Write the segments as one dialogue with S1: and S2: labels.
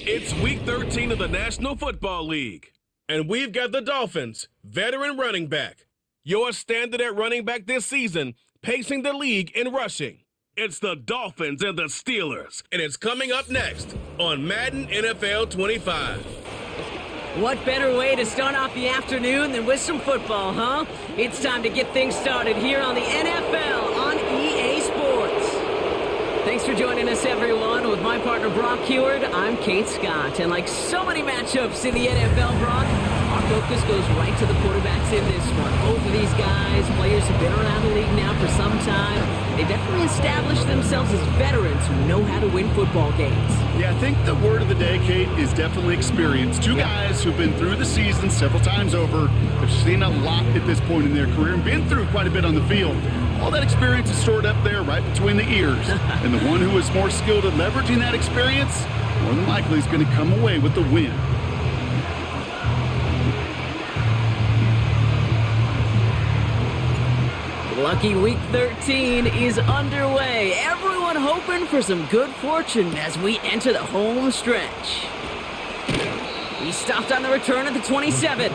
S1: It's Week 13 of the National Football League, and we've got the Dolphins, veteran running back. Your standard at running back this season, pacing the league in rushing. It's the Dolphins and the Steelers, and it's coming up next on Madden NFL 25.
S2: What better way to start off the afternoon than with some football, huh? It's time to get things started here on the NFL on EA Sports. Thanks for joining us, everyone. With my partner, Brock Heward, I'm Kate Scott. And like so many matchups in the NFL, Brock, our focus goes right to the quarterbacks in this one. Both of these guys, players have been around the league now for some time. They definitely established themselves as veterans who know how to win football games.
S3: Yeah, I think the word of the day, Kate, is definitely experience. Two guys who've been through the season several times over, have seen a lot at this point in their career, and been through quite a bit on the field. All that experience is stored up there right between the ears. And the one who is more skilled at leveraging that experience, more than likely is going to come away with the win.
S2: Lucky Week 13 is underway. Everyone hoping for some good fortune as we enter the home stretch. He stopped on the return at the 27.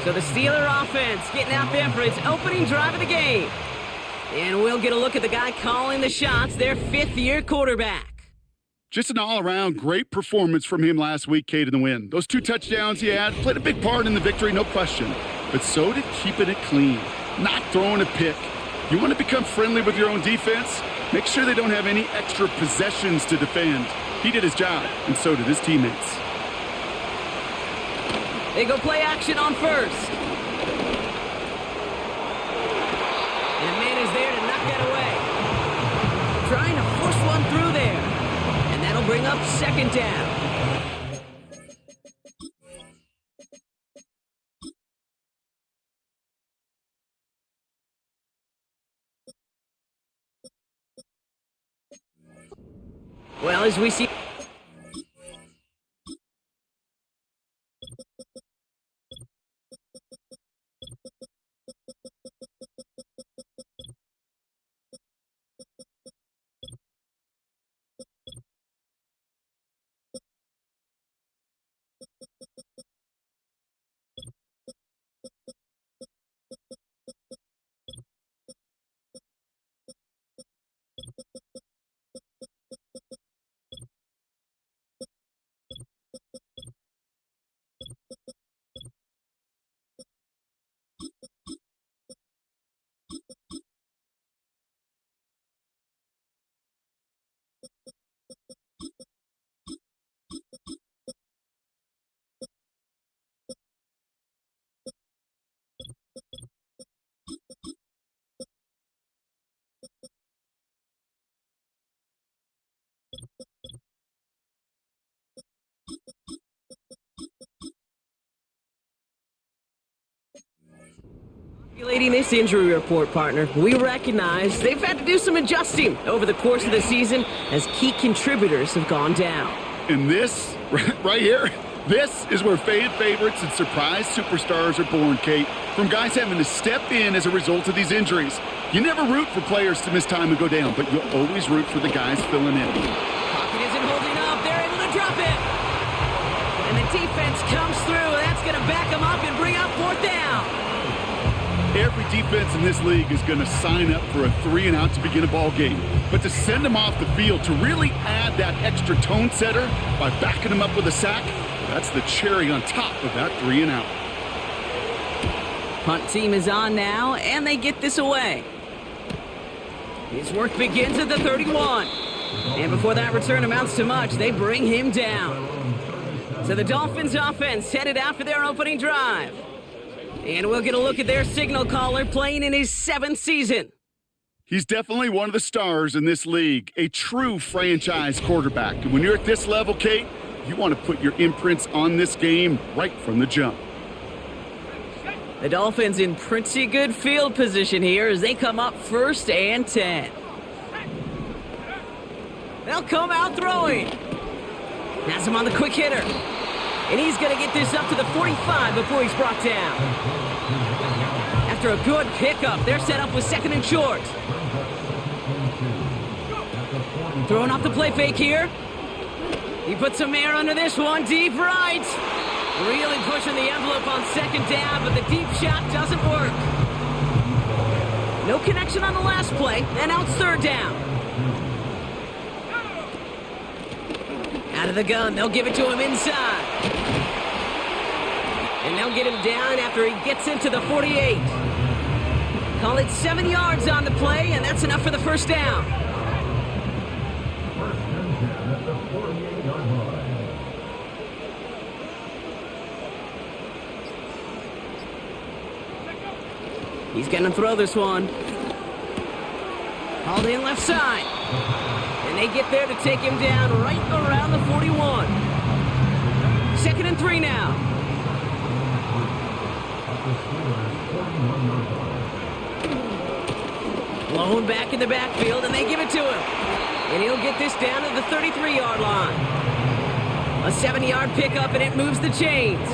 S2: So the Steeler offense getting out there for its opening drive of the game. And we'll get a look at the guy calling the shots, their fifth-year quarterback.
S3: Just an all-around great performance from him last week, Kate, in the win. Those 2 touchdowns he had played a big part in the victory, no question. But so did keeping it clean, not throwing a pick. You want to become friendly with your own defense? Make sure they don't have any extra possessions to defend. He did his job, and so did his teammates.
S2: They go play action on first. And a man is there to knock that away. Trying to force one through there. And that'll bring up second down. Well, as we see... Calculating this injury report, partner, we recognize they've had to do some adjusting over the course of the season as key contributors have gone down.
S3: And this, right here, this is where faded favorites and surprise superstars are born, Kate. From guys having to step in as a result of these injuries. You never root for players to miss time and go down, but you'll always root for the guys filling in.
S2: Pocket isn't holding up. They're able to drop it. And the defense comes through. That's going to back them up and bring up fourth down.
S3: Every defense in this league is going to sign up for a 3-and-out to begin a ball game. But to send them off the field, to really add that extra tone setter by backing them up with a sack, that's the cherry on top of that 3-and-out.
S2: Punt team is on now, and they get this away. His work begins at the 31. And before that return amounts to much, they bring him down. So the Dolphins offense headed out for their opening drive. And we'll get a look at their signal caller playing in his 7th season.
S3: He's definitely one of the stars in this league, a true franchise quarterback. And when you're at this level, Kate, you want to put your imprints on this game right from the jump.
S2: The Dolphins in pretty good field position here as they come up 1st and 10. They'll come out throwing. Has him on the quick hitter. And he's going to get this up to the 45 before he's brought down. After a good pickup, they're set up with 2nd and short. Throwing off the play fake here. He puts some air under this one, deep right. Really pushing the envelope on second down, but the deep shot doesn't work. No connection on the last play, and now it's third down. Out of the gun, they'll give it to him inside. And they'll get him down after he gets into the 48. Call it 7 yards on the play, and that's enough for the first down. He's going to throw this one. Hauled in left side. And they get there to take him down right around the 41. 2nd and 3 now. Blown back in the backfield, and they give it to him. And he'll get this down to the 33-yard line. A 7-yard pickup, and it moves the chains.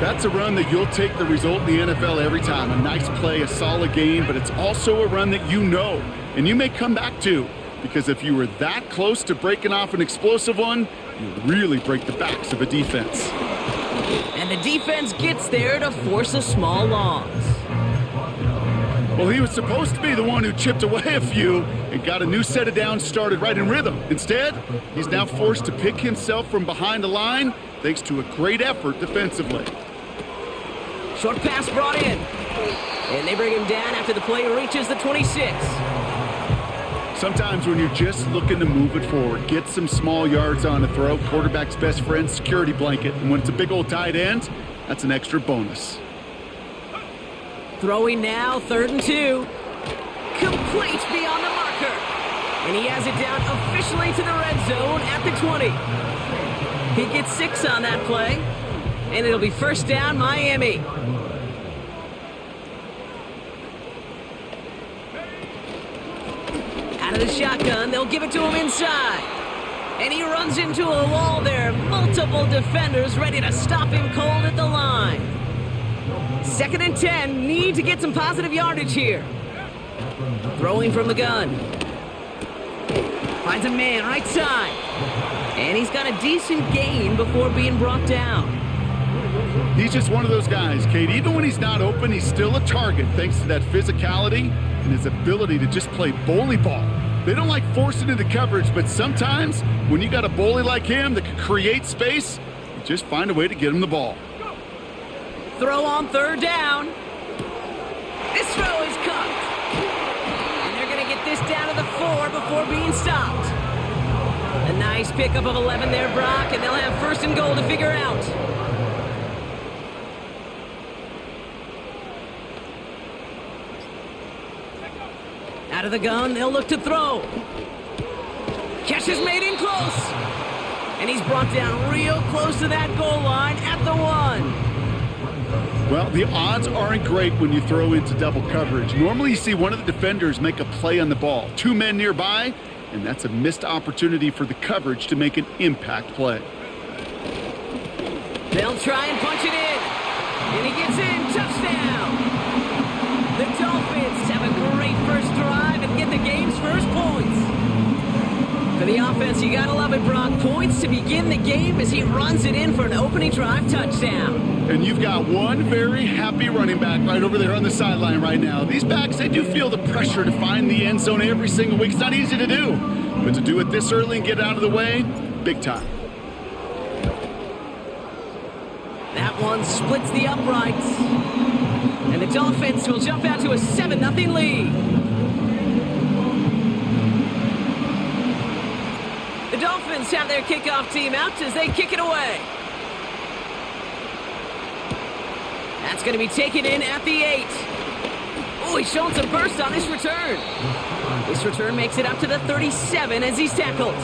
S3: That's a run that you'll take the result in the NFL every time. A nice play, a solid game, but it's also a run that you know, and you may come back to. Because if you were that close to breaking off an explosive one, you really break the backs of a defense.
S2: And the defense gets there to force a small loss.
S3: Well, he was supposed to be the one who chipped away a few and got a new set of downs started right in rhythm. Instead, he's now forced to pick himself from behind the line thanks to a great effort defensively.
S2: Short pass brought in. And they bring him down after the play reaches the 26.
S3: Sometimes when you're just looking to move it forward, get some small yards on a throw, quarterback's best friend, security blanket. And when it's a big old tight end, that's an extra bonus.
S2: Throwing now, 3rd and 2. Complete beyond the marker. And he has it down officially to the red zone at the 20. He gets 6 on that play. And it'll be first down, Miami. Out of the shotgun, they'll give it to him inside. And he runs into a wall there. Multiple defenders ready to stop him cold at the line. 2nd and 10, need to get some positive yardage here. Throwing from the gun. Finds a man right side. And he's got a decent gain before being brought down.
S3: He's just one of those guys, Kate. Even when he's not open, he's still a target thanks to that physicality and his ability to just play bully ball. They don't like forcing into coverage, but sometimes when you got a bully like him that can create space, you just find a way to get him the ball.
S2: Throw on 3rd down. This throw is cut. And they're going to get this down to the 4 before being stopped. A nice pickup of 11 there, Brock, and they'll have 1st and goal to figure out. Out of the gun, they'll look to throw. Catch is made in close. And he's brought down real close to that goal line at the 1.
S3: Well, the odds aren't great when you throw into double coverage. Normally you see one of the defenders make a play on the ball. 2 men nearby, and that's a missed opportunity for the coverage to make an impact play.
S2: They'll try and punch it in. And he gets in. Touchdown. The Dolphins have a great first drive and get the game's first points. For the offense, you gotta love it, Brock. Points to begin the game as he runs it in for an opening drive touchdown.
S3: And you've got one very happy running back right over there on the sideline right now. These backs, they do feel the pressure to find the end zone every single week. It's not easy to do, but to do it this early and get out of the way, big time.
S2: That one splits the uprights. And the Dolphins will jump out to a 7-0 lead. The Dolphins have their kickoff team out as they kick it away. That's going to be taken in at the 8. Oh, he's showing some burst on this return. This return makes it up to the 37 as he's tackled.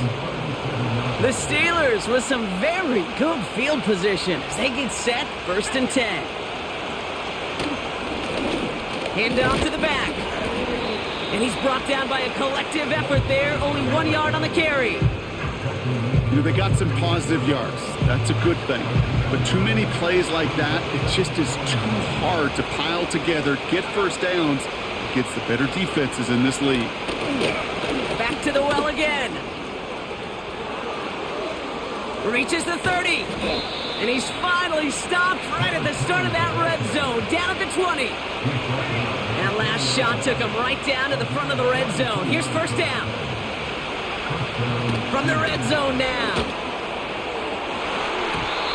S2: The Steelers with some very good field position as they get set 1st and 10. Hand off to the back. And he's brought down by a collective effort there. Only 1 yard on the carry.
S3: You know, they got some positive yards. That's a good thing. But too many plays like that, it just is too hard to pile together, get first downs against the better defenses in this league.
S2: Back to the well again. Reaches the 30. And he's finally stopped right at the start of that red zone, down at the 20. That last shot took him right down to the front of the red zone. Here's first down. From the red zone now.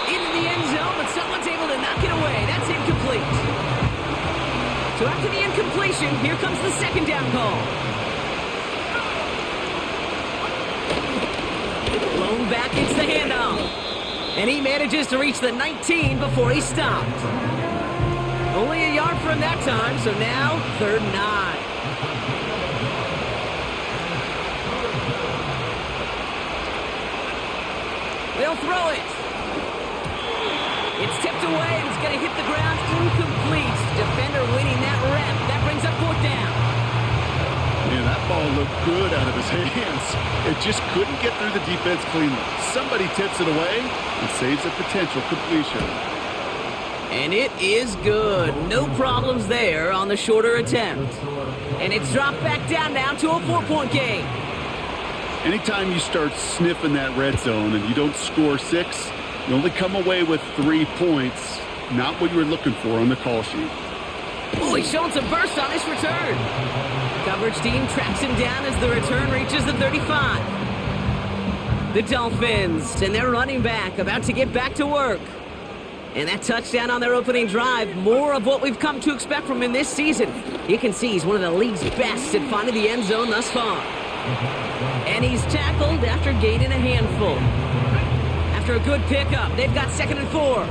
S2: Into the end zone, but someone's able to knock it away. That's incomplete. So after the incompletion, here comes the second down call. Blown back into the handoff. And he manages to reach the 19 before he stopped. Only a yard for him that time, so now 3rd and 9. They'll throw it. It's tipped away and it's going to hit the ground incomplete. Defender winning that rep. That brings up 4th down.
S3: Man, that ball looked good out of his hands. It just couldn't get through the defense cleanly. Somebody tips it away and saves a potential completion.
S2: And it is good. No problems there on the shorter attempt. And it's dropped back down now to a 4-point game.
S3: Anytime you start sniffing that red zone and you don't score 6, you only come away with 3 points. Not what you were looking for on the call sheet.
S2: Oh, he's showing some burst on this return. Coverage team tracks him down as the return reaches the 35. The Dolphins and their running back about to get back to work. And that touchdown on their opening drive, more of what we've come to expect from him this season. You can see he's one of the league's best at finding the end zone thus far. And he's tackled after gaining a handful. After a good pickup, they've got 2nd and 4.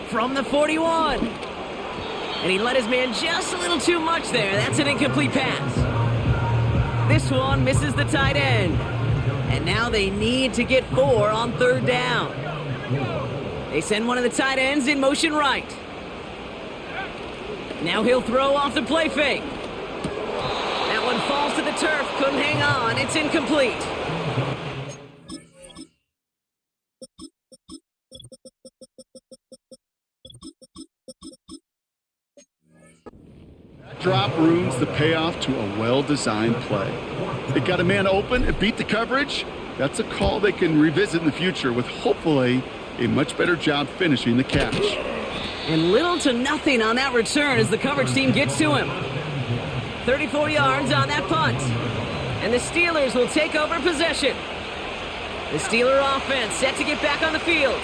S2: From the 41. And he let his man just a little too much there. That's an incomplete pass. This one misses the tight end. And now they need to get 4 on 3rd down. They send one of the tight ends in motion right. Now he'll throw off the play fake. That one falls to the turf. Couldn't hang on. It's incomplete.
S3: Drop ruins the payoff to a well-designed play. It got a man open, it beat the coverage. That's a call they can revisit in the future with hopefully a much better job finishing the catch.
S2: And little to nothing on that return as the coverage team gets to him. 34 yards on that punt. And the Steelers will take over possession. The Steeler offense set to get back on the field.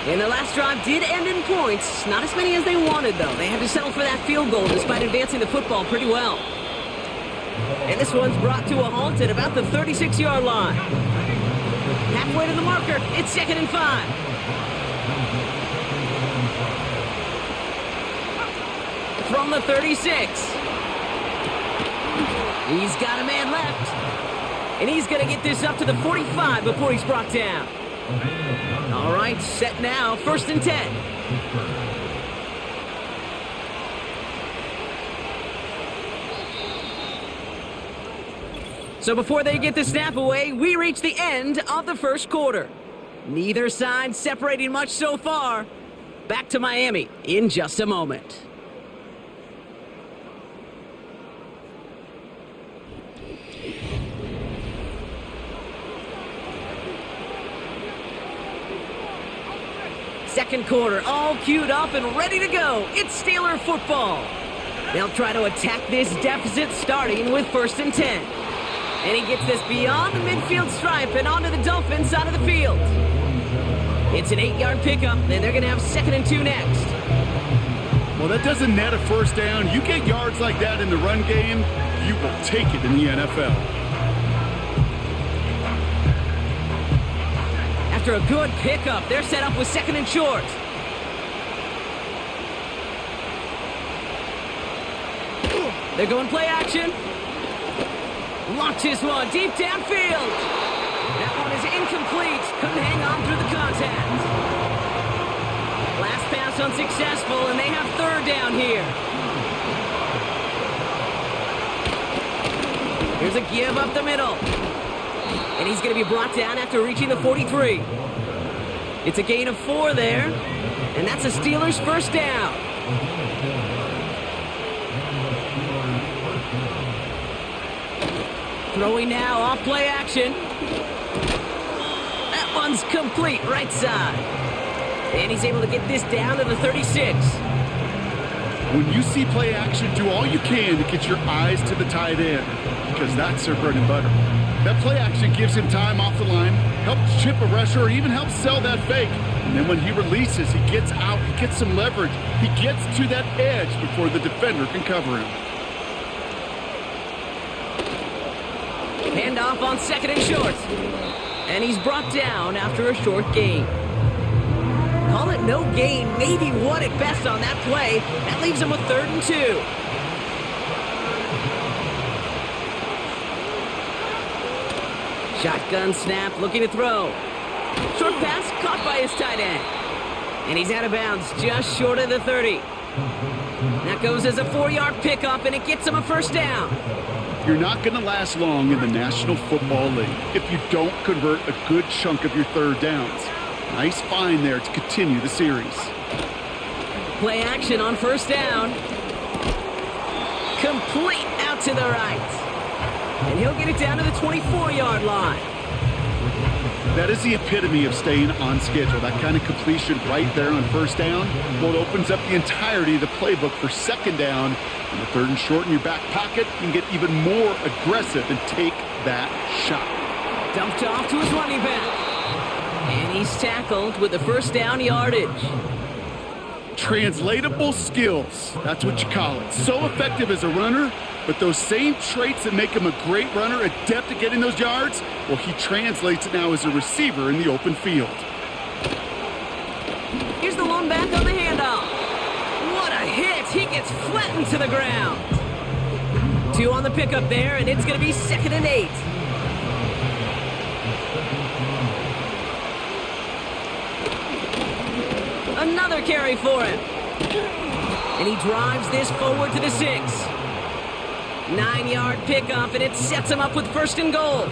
S2: And the last drive did end in points. Not as many as they wanted, though. They had to settle for that field goal despite advancing the football pretty well. And this one's brought to a halt at about the 36-yard line. Halfway to the marker, it's 2nd and 5. From the 36. He's got a man left. And he's going to get this up to the 45 before he's brought down. All right, set now, 1st and 10. So before they get the snap away, we reach the end of the first quarter. Neither side separating much so far. Back to Miami in just a moment. Second quarter, all queued up and ready to go. It's Steeler football. They'll try to attack this deficit starting with 1st and 10. And he gets this beyond the midfield stripe and onto the Dolphins side of the field. It's an 8-yard pickup, and they're going to have 2nd and 2 next.
S3: Well, that doesn't net a first down. You get yards like that in the run game, you will take it in the NFL.
S2: After a good pickup, they're set up with 2nd and short. They're going play action. Launches one deep downfield. That one is incomplete. Couldn't hang on through the contact. Last pass unsuccessful, and they have 3rd down here. Here's a give up the middle. And he's going to be brought down after reaching the 43. It's a gain of 4 there. And that's a Steelers' 1st down. Throwing now off play action. That one's complete right side. And he's able to get this down to the 36.
S3: When you see play action, do all you can to get your eyes to the tight end, because that's their bread and butter. That play action gives him time off the line, helps chip a rusher, or even helps sell that fake. And then when he releases, he gets out, he gets some leverage. He gets to that edge before the defender can cover him.
S2: Handoff on second and short. And he's brought down after a short gain. Call it no gain, maybe one at best on that play. That leaves him with 3rd and 2. Shotgun snap, looking to throw. Short pass caught by his tight end. And he's out of bounds, just short of the 30. That goes as a 4-yard pickup, and it gets him a first down.
S3: You're not going to last long in the National Football League if you don't convert a good chunk of your third downs. Nice find there to continue the series.
S2: Play action on first down. Complete out to the right. And he'll get it down to the 24-yard line.
S3: That is the epitome of staying on schedule. That kind of completion right there on first down. Well, it opens up the entirety of the playbook for second down. And the 3rd and short in your back pocket, you can get even more aggressive and take that shot.
S2: Dumped off to his running back. And he's tackled with the first down yardage.
S3: Translatable skills. That's what you call it. So effective as a runner, but those same traits that make him a great runner, adept at getting those yards, well, he translates it now as a receiver in the open field.
S2: Here's the one back on the handoff. What a hit. He gets flattened to the ground. 2 on the pickup there, and it's going to be 2nd and 8. Another carry for him. And he drives this forward to the 6. 9-yard pickup, and it sets him up with 1st and goal.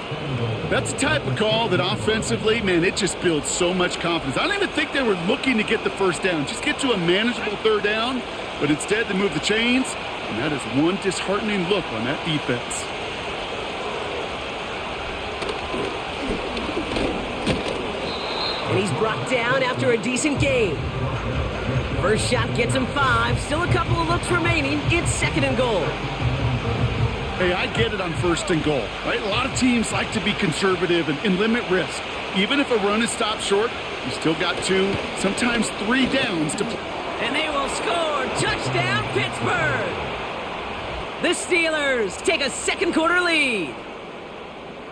S3: That's the type of call that offensively, man, it just builds so much confidence. I don't even think they were looking to get the first down. Just get to a manageable 3rd down, but instead they move the chains, and that is one disheartening look on that defense.
S2: And he's brought down after a decent gain. First shot gets him 5. Still a couple of looks remaining. It's 2nd and goal.
S3: Hey, I get it on 1st and goal, right? A lot of teams like to be conservative and limit risk. Even if a run is stopped short, you still got 2, sometimes 3 downs to play.
S2: And they will score. Touchdown, Pittsburgh! The Steelers take a second quarter lead.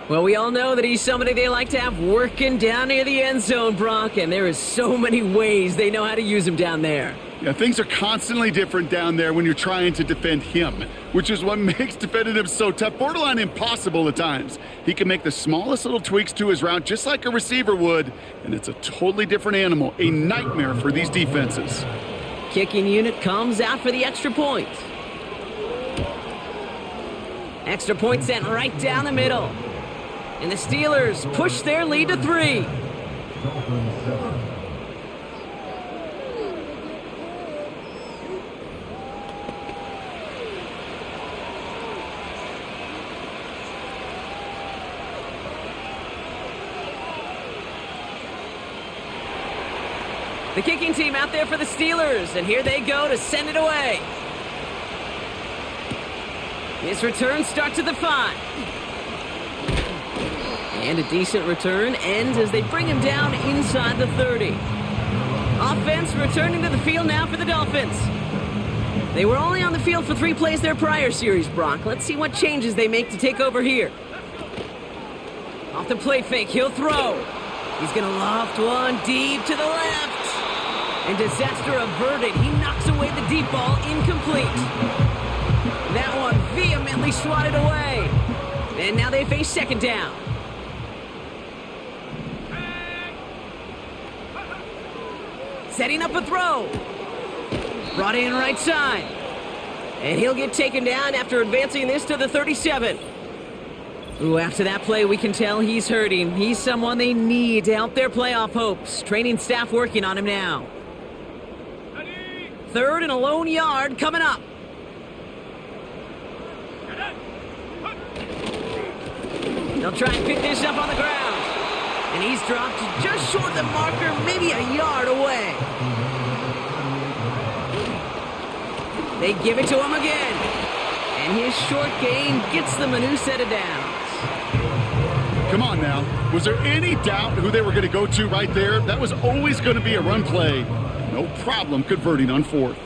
S2: Well, we all know that he's somebody they like to have working down near the end zone, Brock, and there is so many ways they know how to use him down there.
S3: Yeah, things are constantly different down there when you're trying to defend him, which is what makes defending him so tough, borderline impossible at times. He can make the smallest little tweaks to his route just like a receiver would, and it's a totally different animal, a nightmare for these defenses.
S2: Kicking unit comes out for the extra point. Extra point sent right down the middle. And the Steelers push their lead to 3. The kicking team out there for the Steelers, and here they go to send it away. This return starts at the 5. And a decent return ends as they bring him down inside the 30. Offense returning to the field now for the Dolphins. They were only on the field for 3 plays their prior series, Brock. Let's see what changes they make to take over here. Off the play fake, he'll throw. He's going to loft one deep to the left. And disaster averted. He knocks away the deep ball, incomplete. That one vehemently swatted away. And now they face second down. Setting up a throw. Brought in right side. And he'll get taken down after advancing this to the 37. Ooh, after that play, we can tell he's hurting. He's someone they need to help their playoff hopes. Training staff working on him now. 3rd and a lone yard coming up. They'll try and pick this up on the ground. And he's dropped just short of the marker, maybe a yard away. They give it to him again. And his short gain gets them a new set of downs.
S3: Come on now. Was there any doubt who they were going to go to right there? That was always going to be a run play. No problem converting on 4th.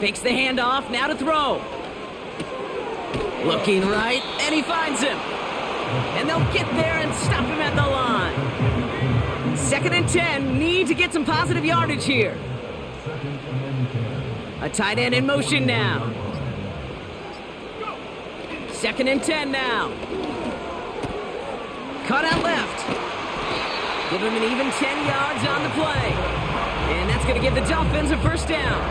S2: Fakes the handoff, now to throw. Looking right, and he finds him. And they'll get there and stop him at the line. 2nd and 10, need to get some positive yardage here. A tight end in motion now. 2nd and 10 now. Cut out left. Give him an even 10 yards on the play. And that's going to give the Dolphins a first down.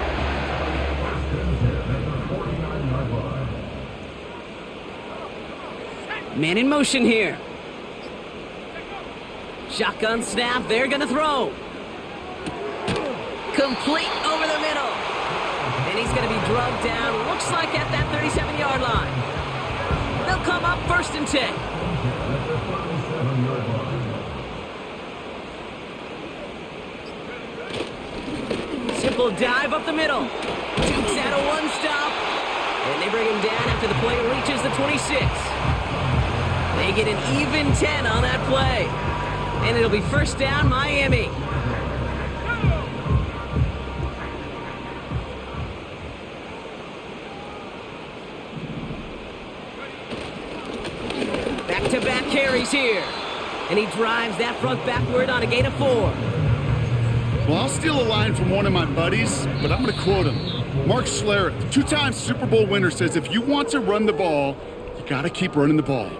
S2: Man in motion here. Shotgun snap, they're going to throw. Complete over the middle. And he's going to be drugged down, looks like at that 37-yard line. They'll come up 1st and 10. Simple dive up the middle. Dukes out a one stop. And they bring him down after the play reaches the 26. They get an even 10 on that play. And it'll be first down, Miami. Back-to-back carries here. And he drives that front backward on a gain of 4.
S3: Well, I'll steal a line from one of my buddies, but I'm going to quote him. Mark Schlereth, 2-time Super Bowl winner, says if you want to run the ball, you got to keep running the ball.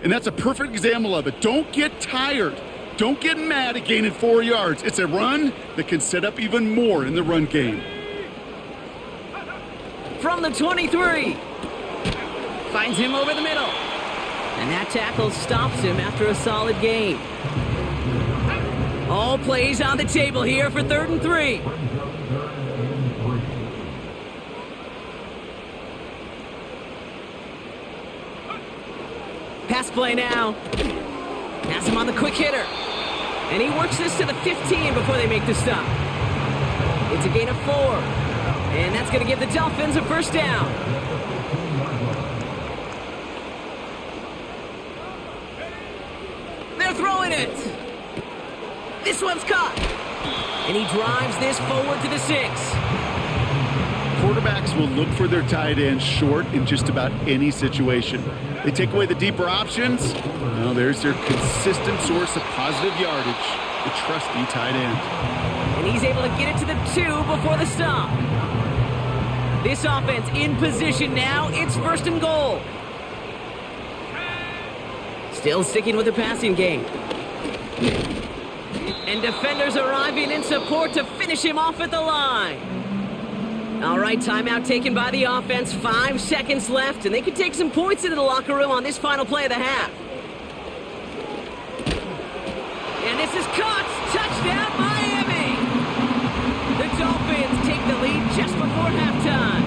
S3: And that's a perfect example of it. Don't get tired. Don't get mad at gaining 4 yards. It's a run that can set up even more in the run game.
S2: From the 23. Finds him over the middle. And that tackle stops him after a solid gain. All plays on the table here for 3rd and 3. Pass play now. Has him on the quick hitter. And he works this to the 15 before they make the stop. It's a gain of 4. And that's going to give the Dolphins a first down. They're throwing it. This one's caught. And he drives this forward to the 6.
S3: Quarterbacks will look for their tight end short in just about any situation. They take away the deeper options. Well, there's their consistent source of positive yardage, the trusty tight end.
S2: And he's able to get it to the 2 before the stop. This offense in position now. It's 1st and goal. Still sticking with the passing game. And defenders arriving in support to finish him off at the line. All right, timeout taken by the offense. 5 seconds left, and they can take some points into the locker room on this final play of the half. And this is caught. Touchdown, Miami. The Dolphins take the lead just before halftime.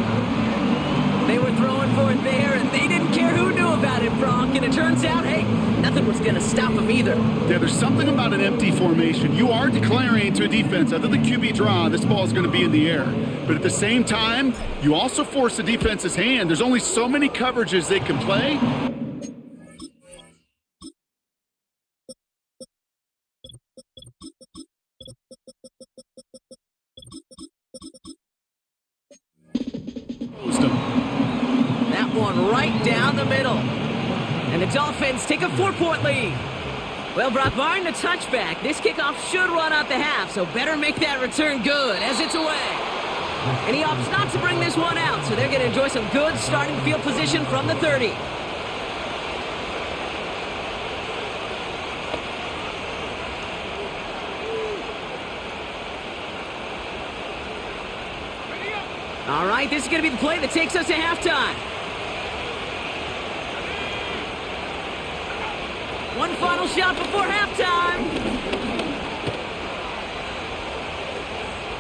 S2: They were throwing for it there, and they didn't care who knew about it, Brock. And it turns out, hey, nothing was going to stop them either.
S3: Yeah, there's something about an empty formation. You are declaring to a defense, after the QB draw, this ball is going to be in the air. But at the same time, you also force the defense's hand. There's only so many coverages they can play.
S2: That one right down the middle. And the Dolphins take a 4-point lead. Well, Brock, barring the touchback, this kickoff should run out the half, so better make that return good as it's away. And he opts not to bring this one out, so they're going to enjoy some good starting field position from the 30. All right, this is going to be the play that takes us to halftime. One final shot before halftime.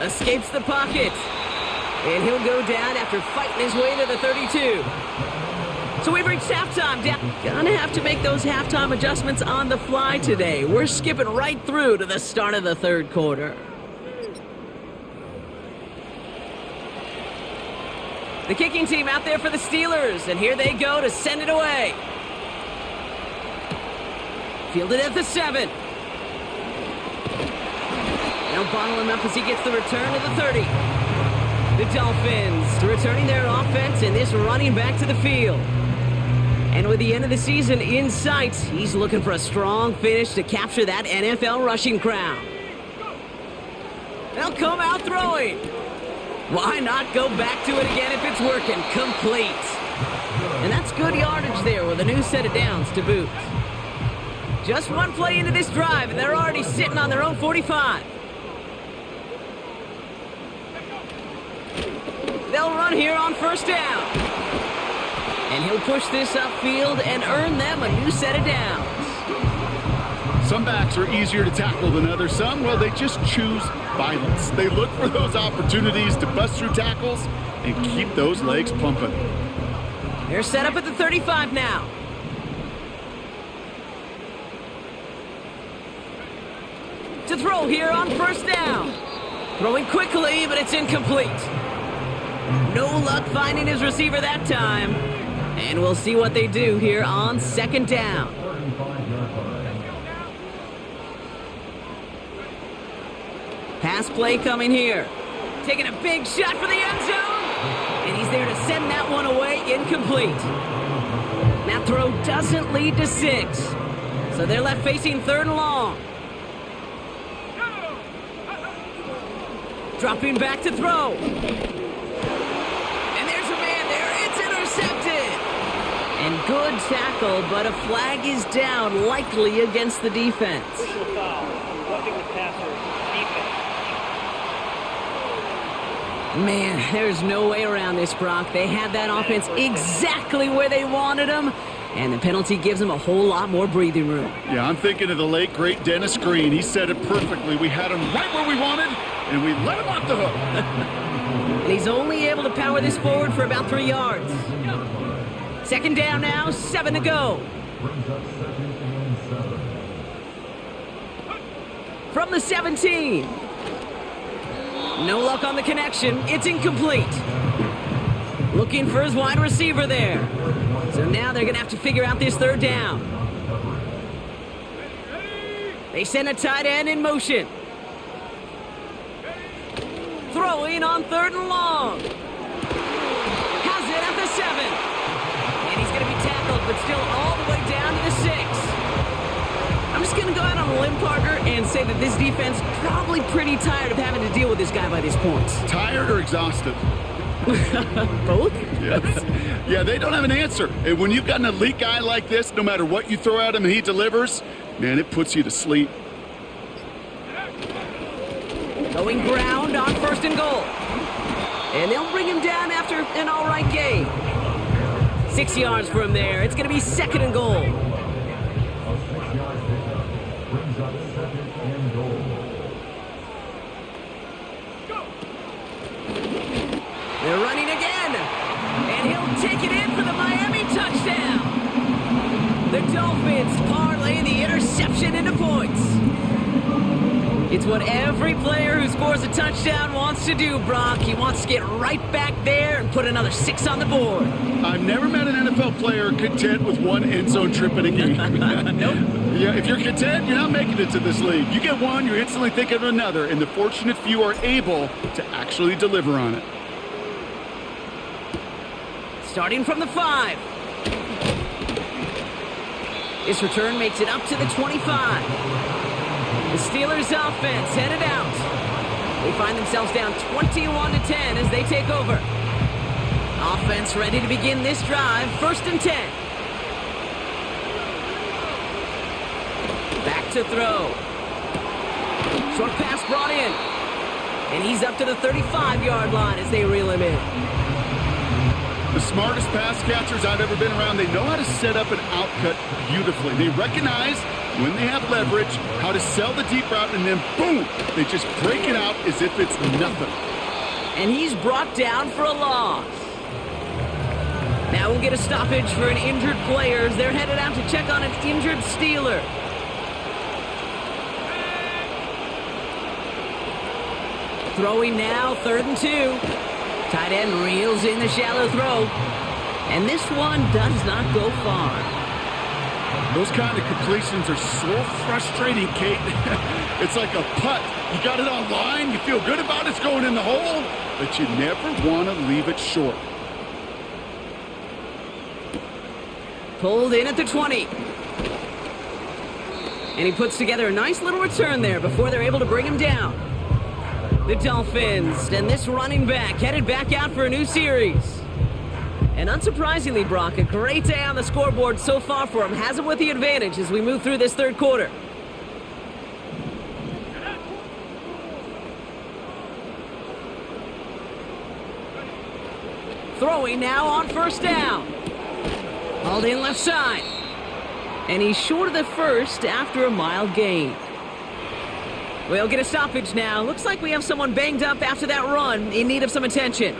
S2: Escapes the pocket. And he'll go down after fighting his way to the 32. So we've reached halftime. Gonna have to make those halftime adjustments on the fly today. We're skipping right through to the start of the third quarter. The kicking team out there for the Steelers, and here they go to send it away. Fielded at the 7. They'll bottle him up as he gets the return to the 30. The Dolphins returning their offense and this running back to the field. And with the end of the season in sight, he's looking for a strong finish to capture that NFL rushing crown. They'll come out throwing. Why not go back to it again if it's working? Complete. And that's good yardage there with a new set of downs to boot. Just one play into this drive, and they're already sitting on their own 45. They'll run here on first down. And he'll push this upfield and earn them a new set of downs.
S3: Some backs are easier to tackle than others. Some, well, they just choose violence. They look for those opportunities to bust through tackles and keep those legs pumping.
S2: They're set up at the 35 now. To throw here on first down. Throwing quickly, but it's incomplete. No luck finding his receiver that time. And we'll see what they do here on second down. Pass play coming here. Taking a big shot for the end zone. And he's there to send that one away, incomplete. That throw doesn't lead to 6. So they're left facing third and long. Dropping back to throw. And there's a man there. It's intercepted. And good tackle, but a flag is down, likely against the defense. Man, there's no way around this, Brock. They had that offense exactly where they wanted them, and the penalty gives them a whole lot more breathing room.
S3: Yeah, I'm thinking of the late, great Dennis Green. He said it perfectly. We had him right where we wanted, and we let him off the hook.
S2: And he's only able to power this forward for about 3 yards. Second down now, 7 to go. From the 17. No luck on the connection. It's incomplete. Looking for his wide receiver there. So now they're going to have to figure out this third down. They send a tight end in motion. Throwing on third and long. Has it at the 7. And he's going to be tackled, but still all the way down to the 6. I'm just going to go out on a limb, partner, and say that this defense probably pretty tired of having to deal with this guy by these points.
S3: Tired or exhausted?
S2: Both?
S3: Yes. Yeah, they don't have an answer. And when you've got an elite guy like this, no matter what you throw at him and he delivers, man, it puts you to sleep.
S2: Going ground on first and goal. And they'll bring him down after an all right gain. 6 yards from there. It's going to be second and goal. They're running again. And he'll take it in for the Miami touchdown. The Dolphins parlay the interception into points. It's what every player who scores a touchdown wants to do, Brock. He wants to get right back there and put another 6 on the board.
S3: I've never met an NFL player content with one end zone trip in a game.
S2: Nope.
S3: Yeah, if you're content, you're not making it to this league. You get one, you're instantly thinking of another, and the fortunate few are able to actually deliver on it.
S2: Starting from the 5. This return makes it up to the 25. The Steelers offense headed out. They find themselves down 21-10 as they take over. Offense ready to begin this drive, 1st and 10. Back to throw. Short pass brought in. And he's up to the 35-yard line as they reel him in.
S3: The smartest pass catchers I've ever been around, they know how to set up an outcut beautifully. They recognize when they have leverage, how to sell the deep route, and then boom, they just break it out as if it's nothing.
S2: And he's brought down for a loss. Now we'll get a stoppage for an injured player as they're headed out to check on an injured Steeler. Throwing now, 3rd and 2. Tight end reels in the shallow throw. And this one does not go far.
S3: Those kind of completions are so frustrating, Kate. It's like a putt. You got it on line, you feel good about it's going in the hole, but you never want to leave it short.
S2: Pulled in at the 20. And he puts together a nice little return there before they're able to bring him down. The Dolphins and this running back headed back out for a new series. And unsurprisingly, Brock, a great day on the scoreboard so far for him. Has him with the advantage as we move through this 3rd quarter. Throwing now on 1st down. Hauled in left side. And he's short of the first after a mild gain. We'll get a stoppage now. Looks like we have someone banged up after that run in need of some attention.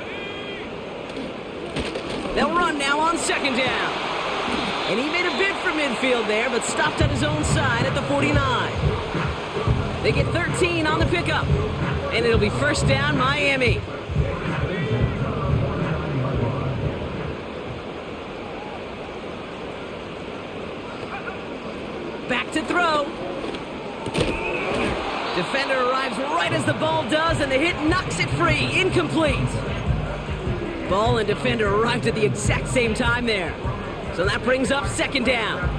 S2: They'll run now on 2nd down. And he made a bid for midfield there, but stopped on his own side at the 49. They get 13 on the pickup. And it'll be 1st down, Miami. Back to throw. Defender arrives right as the ball does, and the hit knocks it free. Incomplete. Ball and defender arrived at the exact same time there. So that brings up 2nd down.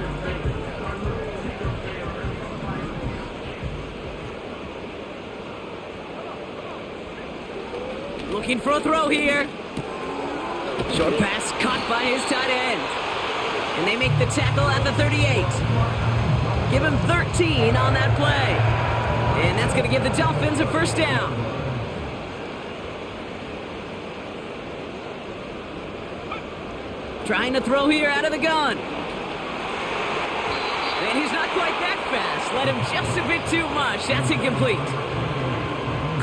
S2: Looking for a throw here. Short pass caught by his tight end. And they make the tackle at the 38. Give him 13 on that play. And that's going to give the Dolphins a 1st down. Trying to throw here out of the gun. And he's not quite that fast. Let him just a bit too much. That's incomplete.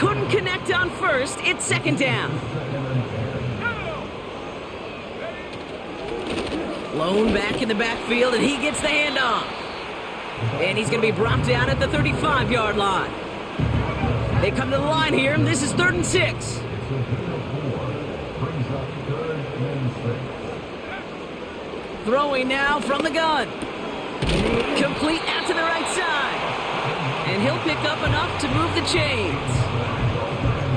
S2: Couldn't connect on 1st. It's 2nd down. Lone back in the backfield, and he gets the handoff. And he's going to be brought down at the 35-yard line. They come to the line here, and this is 3rd and 6. Throwing now from the gun. Complete out to the right side. And he'll pick up enough to move the chains.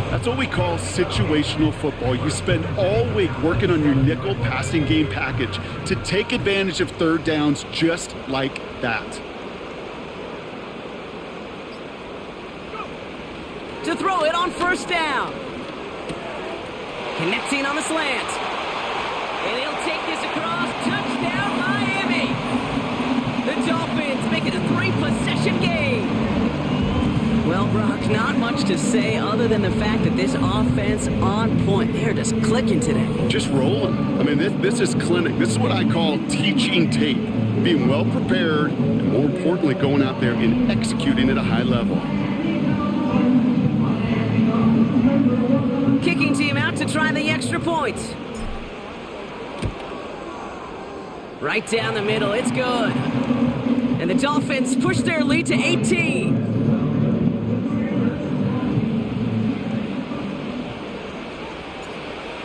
S3: That's what we call situational football. You spend all week working on your nickel passing game package to take advantage of 3rd downs just like that.
S2: To throw it on 1st down. Connecting on the slant. And he'll take this across. Touchdown, Miami. The Dolphins make it a 3-possession game. Well, Brock, not much to say other than the fact that this offense on point. They're just clicking today.
S3: Just rolling. I mean, this is clinic. This is what I call teaching tape. Being well prepared, and more importantly, going out there and executing at a high level.
S2: Kicking team out to try the extra point. Right down the middle, it's good. And the Dolphins push their lead to 18.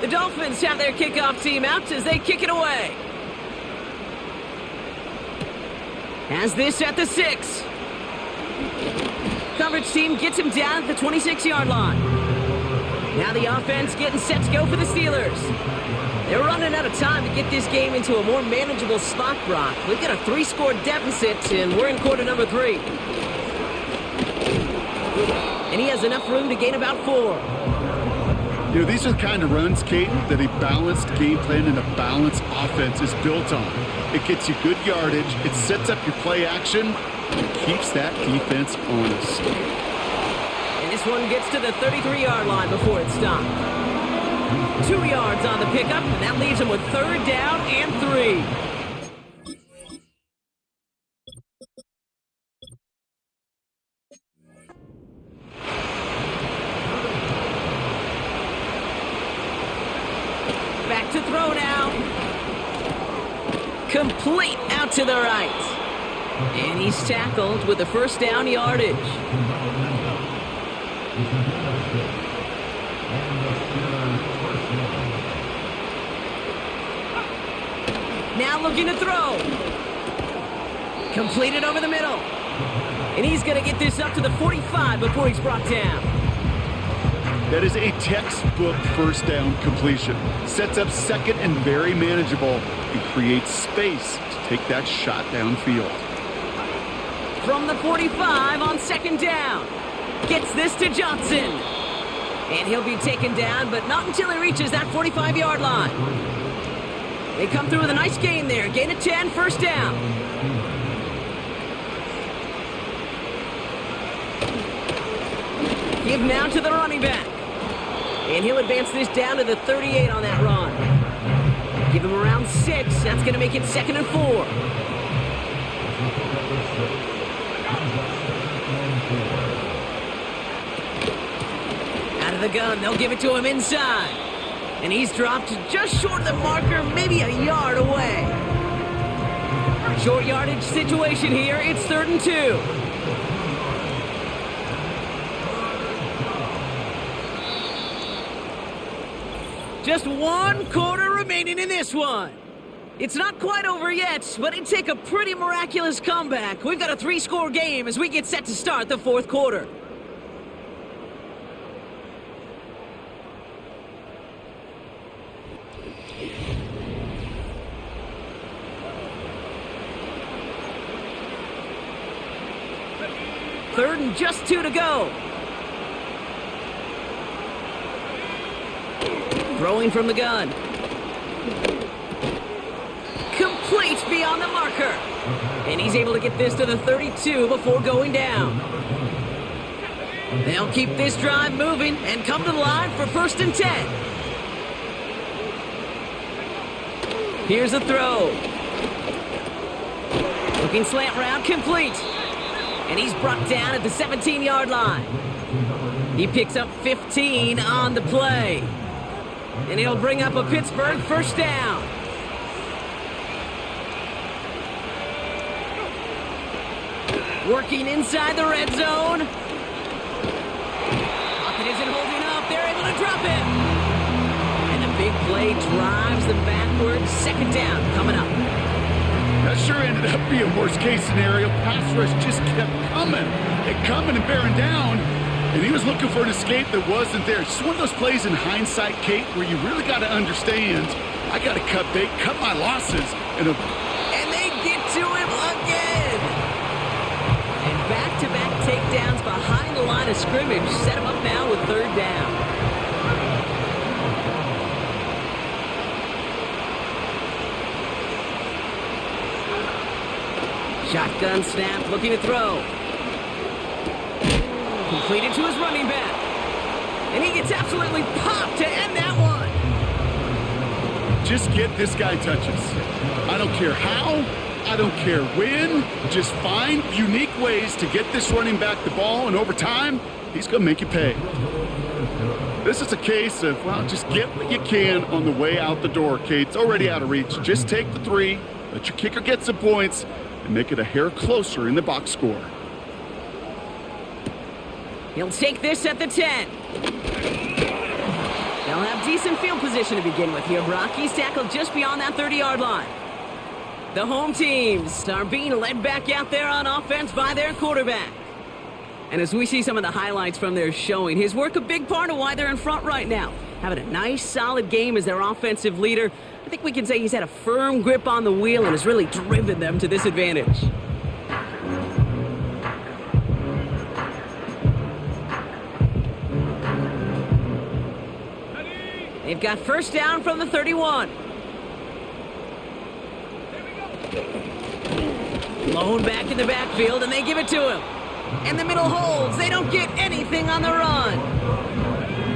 S2: The Dolphins have their kickoff team out as they kick it away. Has this at the 6. Coverage team gets him down at the 26-yard line. Now the offense getting set to go for the Steelers. They're running out of time to get this game into a more manageable spot, Brock. We've got a 3-score deficit, and we're in quarter number 3. And he has enough room to gain about 4.
S3: You know, these are the kind of runs, Kate, that a balanced game plan and a balanced offense is built on. It gets you good yardage, it sets up your play action, and keeps that defense honest.
S2: And this one gets to the 33-yard line before it's stopped. 2 yards on the pickup, and that leaves him with 3rd down and 3. Back to throw now. Complete out to the right. And he's tackled with the first down yardage. Now looking to throw. Completed over the middle. And he's going to get this up to the 45 before he's brought down.
S3: That is a textbook first down completion. Sets up second and very manageable and creates space to take that shot downfield.
S2: From the 45 on second down. Gets this to Johnson. And he'll be taken down, but not until he reaches that 45-yard line. They come through with a nice gain there. Gain of 10, first down. Give now to the running back. And he'll advance this down to the 38 on that run. Give him around 6. That's going to make it 2nd and 4. Out of the gun, they'll give it to him inside. And he's dropped just short of the marker, maybe a yard away. Short yardage situation here. It's 3rd and 2. Just 1 quarter remaining in this one. It's not quite over yet, but it'd take a pretty miraculous comeback. We've got a 3-score game as we get set to start the 4th quarter. Third and just 2 to go. Throwing from the gun. Complete beyond the marker. And he's able to get this to the 32 before going down. They'll keep this drive moving and come to the line for 1st and 10. Here's a throw. Looking slant route, complete. And he's brought down at the 17-yard line. He picks up 15 on the play. And he'll bring up a Pittsburgh first down. Working inside the red zone. Pocket isn't holding up. They're able to drop it. And the big play drives them backwards. 2nd down coming up.
S3: That sure ended up being worst-case scenario. Pass rush just kept coming and bearing down. And he was looking for an escape that wasn't there. It's one of those plays in hindsight, Kate, where you really got to understand, I got to cut bait, cut my losses.
S2: And they get to him again. And back-to-back takedowns behind the line of scrimmage set him up now with 3rd down. Shotgun snap, looking to throw. Completed to his running back. And he gets absolutely popped to end that one.
S3: Just get this guy touches. I don't care how, I don't care when. Just find unique ways to get this running back the ball, and over time, he's going to make you pay. This is a case of, well, just get what you can on the way out the door, Kate. It's already out of reach. Just take the 3, let your kicker get some points, and make it a hair closer in the box score.
S2: He'll take this at the 10. They'll have decent field position to begin with here, Brock. He's tackled just beyond that 30-yard line. The home teams are being led back out there on offense by their quarterback. And as we see some of the highlights from their showing, his work a big part of why they're in front right now. Having a nice, solid game as their offensive leader. I think we can say he's had a firm grip on the wheel and has really driven them to this advantage. They've got first down from the 31. Blown back in the backfield, and they give it to him. And the middle holds. They don't get anything on the run.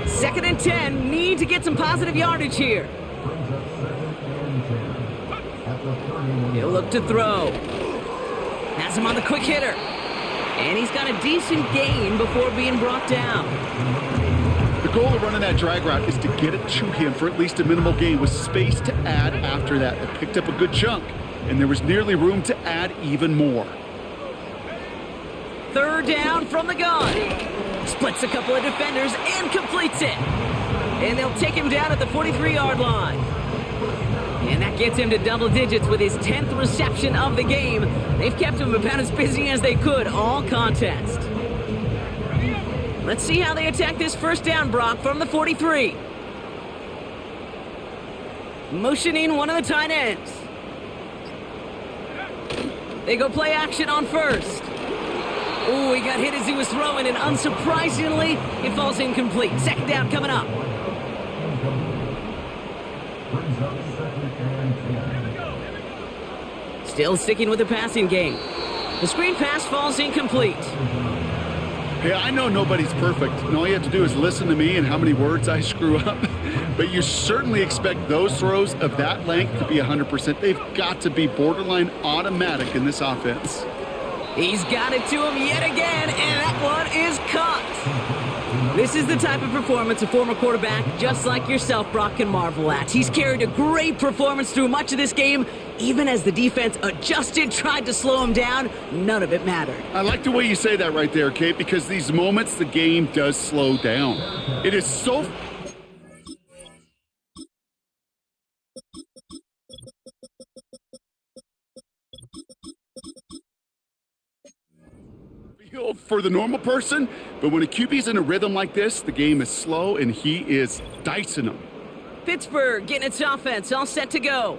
S2: 2nd and 10. Need to get some positive yardage here. He'll look to throw. Has him on the quick hitter. And he's got a decent gain before being brought down.
S3: The goal of running that drag route is to get it to him for at least a minimal gain with space to add after that. They picked up a good chunk. and there was nearly room to add even more.
S2: Third down from the gun. Splits a couple of defenders and completes it. And they'll take him down at the 43-yard line. And that gets him to double digits with his 10th reception of the game. They've kept him about as busy as they could all contest. Let's see how they attack this first down, Brock, from the 43. Motioning one of the tight ends. They go play action on first. Ooh, he got hit as he was throwing, and unsurprisingly, it falls incomplete. Second down coming up. Still sticking with the passing game. The screen pass falls incomplete.
S3: Hey, I know nobody's perfect, and all you have to do is listen to me and how many words I screw up. But you certainly expect those throws of that length to be 100%. They've got to be borderline automatic in this offense.
S2: He's got it to him yet again, and that one is caught. This is the type of performance a former quarterback just like yourself, Brock, can marvel at. He's carried a great performance through much of this game. Even as the defense adjusted, tried to slow him down, none of it mattered.
S3: I like the way you say that right there, Kate, because these moments the game does slow down. It is so... for the normal person, but when a QB's in a rhythm like this, the game is slow and he is dicing them.
S2: Pittsburgh getting its offense all set to go.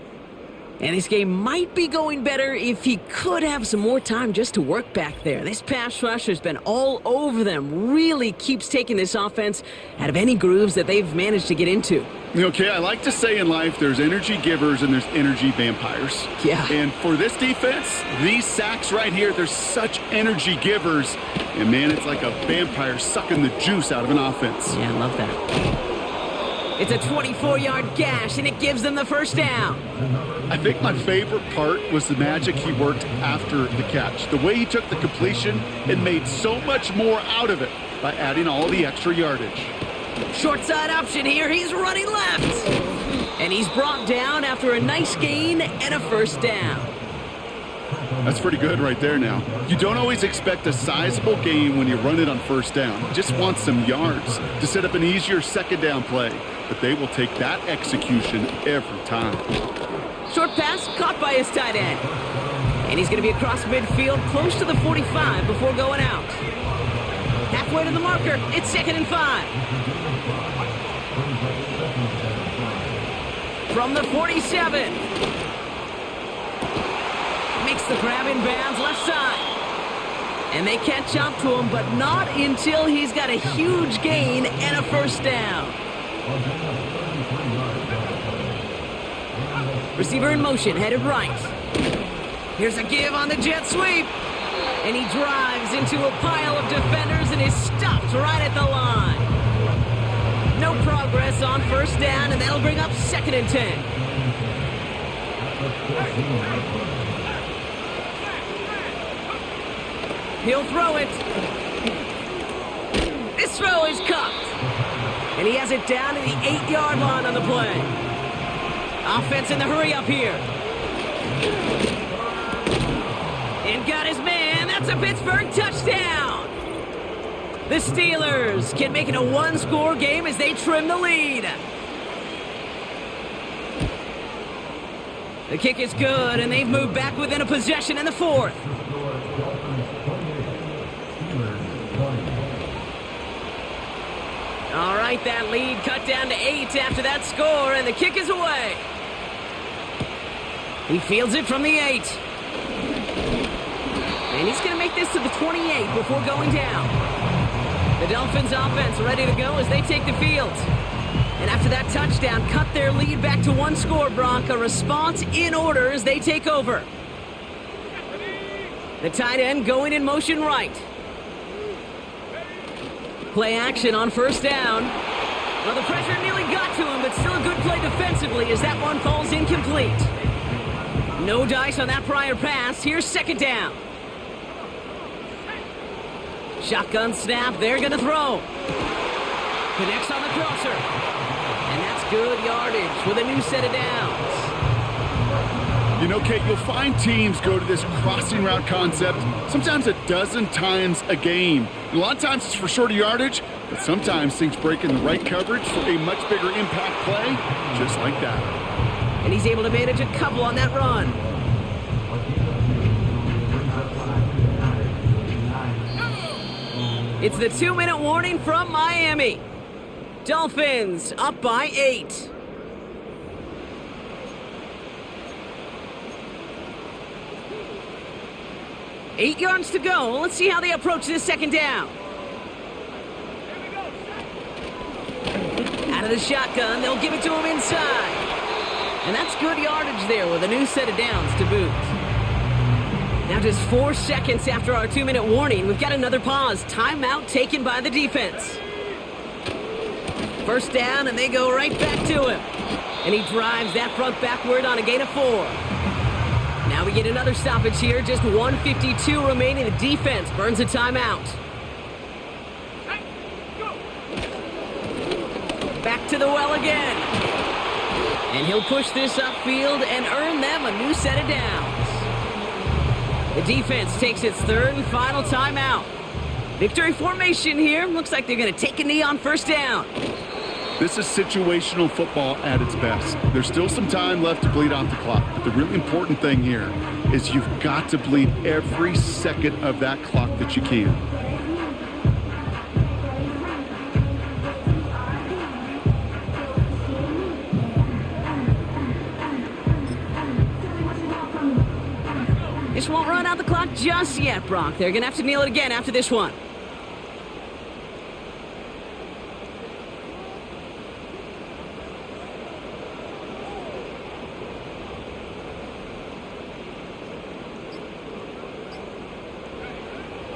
S2: And this game might be going better if he could have some more time just to work back there. This pass rush has been all over them. Really keeps taking this offense out of any grooves that they've managed to get into.
S3: Okay, I like to say in life there's energy givers and there's energy vampires.
S2: Yeah.
S3: And for this defense, these sacks right here, they're such energy givers. And man, it's like a vampire sucking the juice out of an offense.
S2: Yeah, I love that. It's a 24-yard gash, and it gives them the first down.
S3: I think my favorite part was the magic he worked after the catch. The way he took the completion and made so much more out of it by adding all the extra yardage.
S2: Short side option here. He's running left. And he's brought down after a nice gain and a first down.
S3: That's pretty good right there now. You don't always expect a sizable gain when you run it on first down. You just want some yards to set up an easier second down play. But they will take that execution every time.
S2: Short pass caught by his tight end. And he's going to be across midfield close to the 45 before going out. Halfway to the marker. It's 2nd and 5. From the 47. Makes the grab in bounds left side. And they catch up to him, but not until he's got a huge gain and a first down. Receiver in motion, headed right. Here's a give on the jet sweep. And he drives into a pile of defenders and is stopped right at the line. No progress on first down, and that'll bring up 2nd and 10. He'll throw it. This throw is cupped. And he has it down to the 8-yard line on the play. Offense in the hurry up here. And got his man. That's a Pittsburgh touchdown. The Steelers can make it a one-score game as they trim the lead. The kick is good, and they've moved back within a possession in the 4th. All right, that lead cut down to 8 after that score, and the kick is away. He fields it from the 8. And he's going to make this to the 28 before going down. The Dolphins offense ready to go as they take the field. And after that touchdown, cut their lead back to one score, Brock. A response in order as they take over. The tight end going in motion right. Play action on first down. Well, the pressure nearly got to him, but still a good play defensively as that one falls incomplete. No dice on that prior pass. Here's 2nd down. Shotgun snap. They're going to throw. Connects on the crosser. And that's good yardage with a new set of downs.
S3: You know, Kate, you'll find teams go to this crossing route concept sometimes a dozen times a game. A lot of times it's for shorter yardage, but sometimes things break in the right coverage for a much bigger impact play, just like that.
S2: And he's able to manage a couple on that run. It's the 2-minute warning from Miami. Dolphins up by 8. Eight yards to go. Let's see how they approach this second down. Out of the shotgun, they'll give it to him inside. And that's good yardage there with a new set of downs to boot. Now just 4 seconds after our 2-minute warning, we've got another pause. Timeout taken by the defense. First down, and they go right back to him. And he drives that front backward on a gain of 4. Now we get another stoppage here. Just 1:52 remaining. The defense burns a timeout. Back to the well again. And he'll push this upfield and earn them a new set of downs. The defense takes its third and final timeout. Victory formation here. Looks like they're going to take a knee on first down.
S3: This is situational football at its best. There's still some time left to bleed off the clock, but the really important thing here is you've got to bleed every second of that clock that you can.
S2: This won't run out the clock just yet, Brock. They're going to have to kneel it again after this one.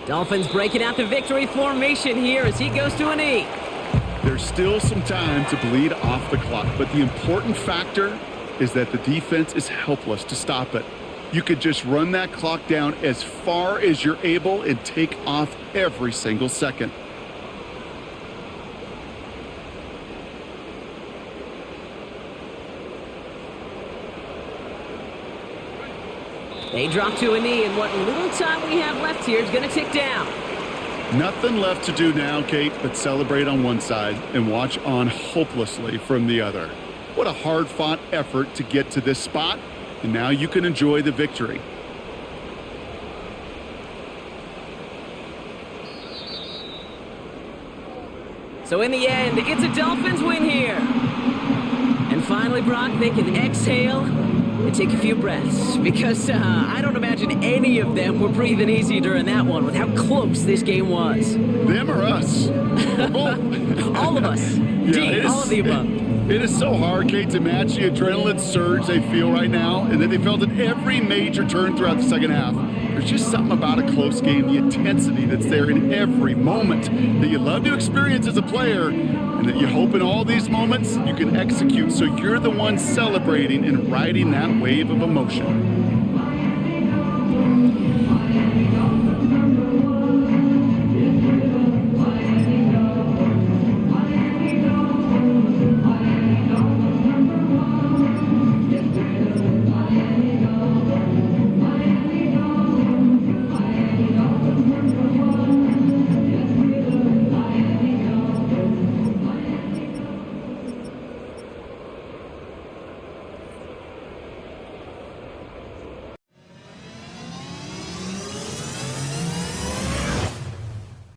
S2: Dolphins breaking out the victory formation here as he goes to a knee.
S3: There's still some time to bleed off the clock, but the important factor is that the defense is helpless to stop it. You could just run that clock down as far as you're able and take off every single second.
S2: They drop to a knee, and what little time we have left here is going to tick down.
S3: Nothing left to do now, Kate, but celebrate on one side and watch on hopelessly from the other. What a hard-fought effort to get to this spot, and now you can enjoy the victory.
S2: So in the end, it's a Dolphins win here. And finally, Brock, they can exhale and take a few breaths, because I don't imagine any of them were breathing easy during that one with how close this game was.
S3: Them or us? Both.
S2: All of us.
S3: Yeah,
S2: all of the above.
S3: It is so hard, Kate, to match the adrenaline surge they feel right now, and that they felt at every major turn throughout the second half. There's just something about a close game, the intensity that's there in every moment that you love to experience as a player, and that you hope in all these moments you can execute so you're the one celebrating and riding that wave of emotion.